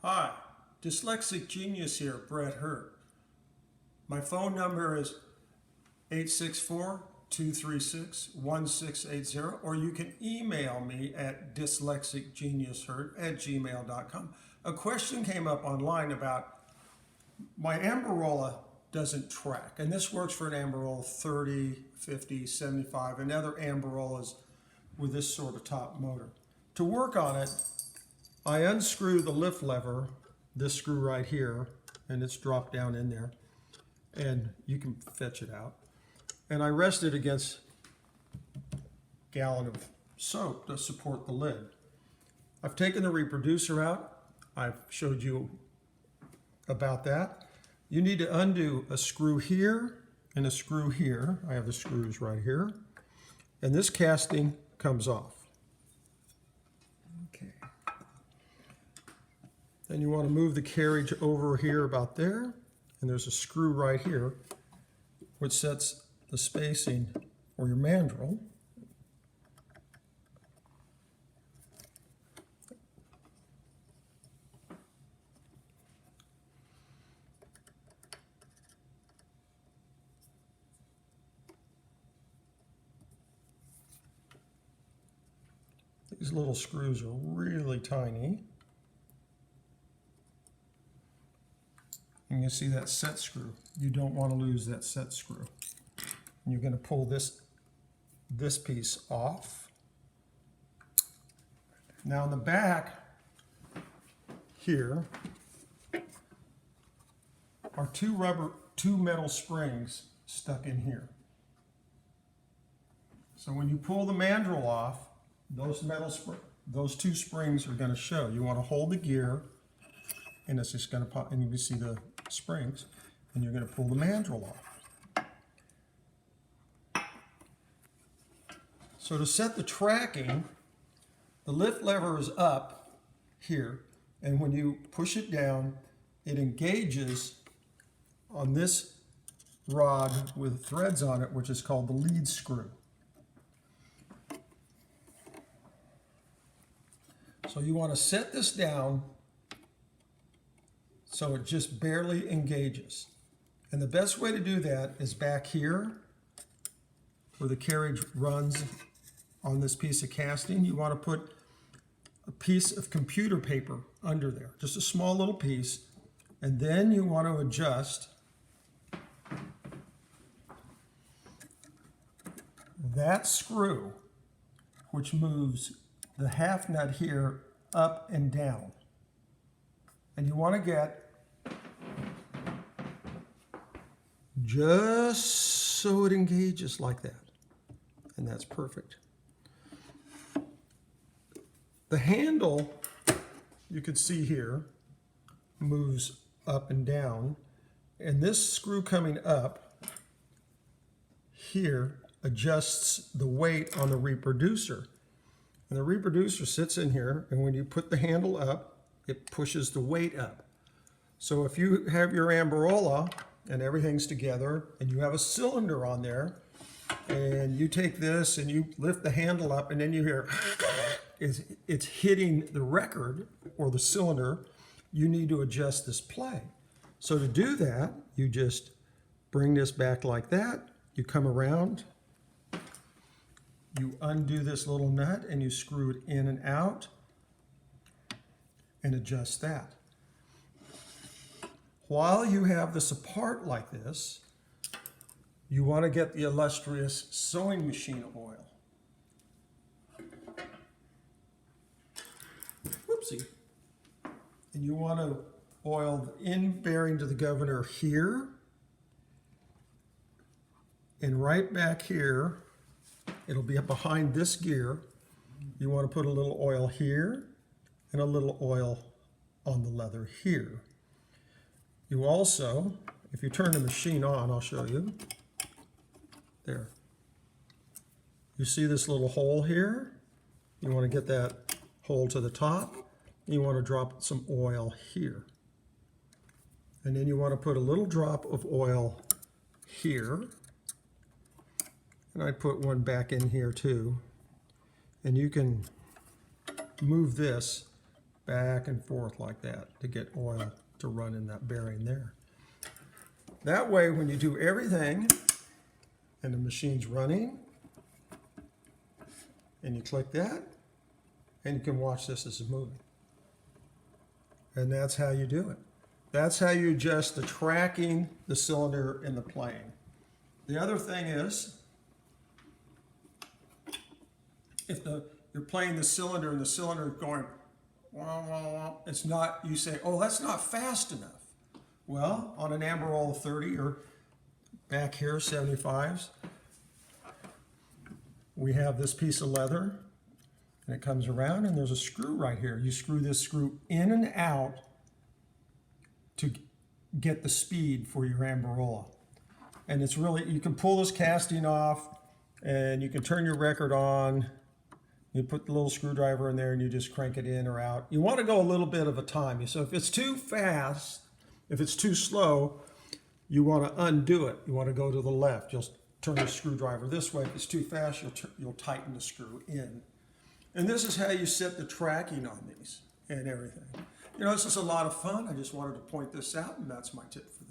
Hi, Dyslexic Genius here, Brett Hurt. My phone number is 864-236-1680, or you can email me at dyslexicgeniushurt@gmail.com. A question came up online about my Amberola doesn't track, and this works for an Amberola 30, 50, 75, and other Amberolas with this sort of top motor. To work on it, I unscrew the lift lever, this screw right here, and it's dropped down in there, and you can fetch it out. And I rest it against a gallon of soap to support the lid. I've taken the reproducer out. I've showed you about that. You need to undo a screw here and a screw here. I have the screws right here. And this casting comes off. Okay. Then you want to move the carriage over here about there. And there's a screw right here which sets the spacing for your mandrel. These little screws are really tiny. And you see that set screw. You don't want to lose that set screw. And you're going to pull this piece off. Now in the back here are two metal springs stuck in here. So when you pull the mandrel off, those two springs are going to show. You want to hold the gear, and it's just going to pop, and you can see the springs, and you're going to pull the mandrel off. So to set the tracking, the lift lever is up here, and when you push it down, it engages on this rod with threads on it, which is called the lead screw. So you want to set this down so it just barely engages. And the best way to do that is back here where the carriage runs on this piece of casting. You want to put a piece of computer paper under there, just a small little piece, and then you want to adjust that screw, which moves the half nut here up and down. And you want to get just so it engages like that. And that's perfect. The handle, you can see here, moves up and down. And this screw coming up here adjusts the weight on the reproducer. And the reproducer sits in here, and when you put the handle up, it pushes the weight up. So if you have your Amberola and everything's together, and you have a cylinder on there, and you take this and you lift the handle up, and then you hear it's hitting the record or the cylinder, you need to adjust this play. So to do that, you just bring this back like that, you come around, you undo this little nut and you screw it in and out and adjust that. While you have this apart like this, you want to get the illustrious sewing machine oil. Whoopsie. And you want to oil the end bearing to the governor here and right back here. It'll be behind this gear. You want to put a little oil here and a little oil on the leather here. You also, if you turn the machine on, I'll show you. There. You see this little hole here? You want to get that hole to the top. You want to drop some oil here. And then you want to put a little drop of oil here. And I'd put one back in here too. And you can move this back and forth like that to get oil to run in that bearing there. That way, when you do everything and the machine's running, and you click that, and you can watch this as it's moving. And that's how you do it. That's how you adjust the tracking, the cylinder, and the playing. The other thing is, if you're playing the cylinder and the cylinder is going, wah, wah, wah, it's not, you say, oh, that's not fast enough. Well, on an Amberola 30 or back here, 75s, we have this piece of leather, and it comes around, and there's a screw right here. You screw this screw in and out to get the speed for your Amberola. And it's really, you can pull this casting off, and you can turn your record on. You put the little screwdriver in there, and you just crank it in or out. You want to go a little bit of a time. So if it's too fast, if it's too slow, you want to undo it. You want to go to the left. You'll turn the screwdriver this way. If it's too fast, you'll tighten the screw in. And this is how you set the tracking on these and everything. You know, this is a lot of fun. I just wanted to point this out, and that's my tip for the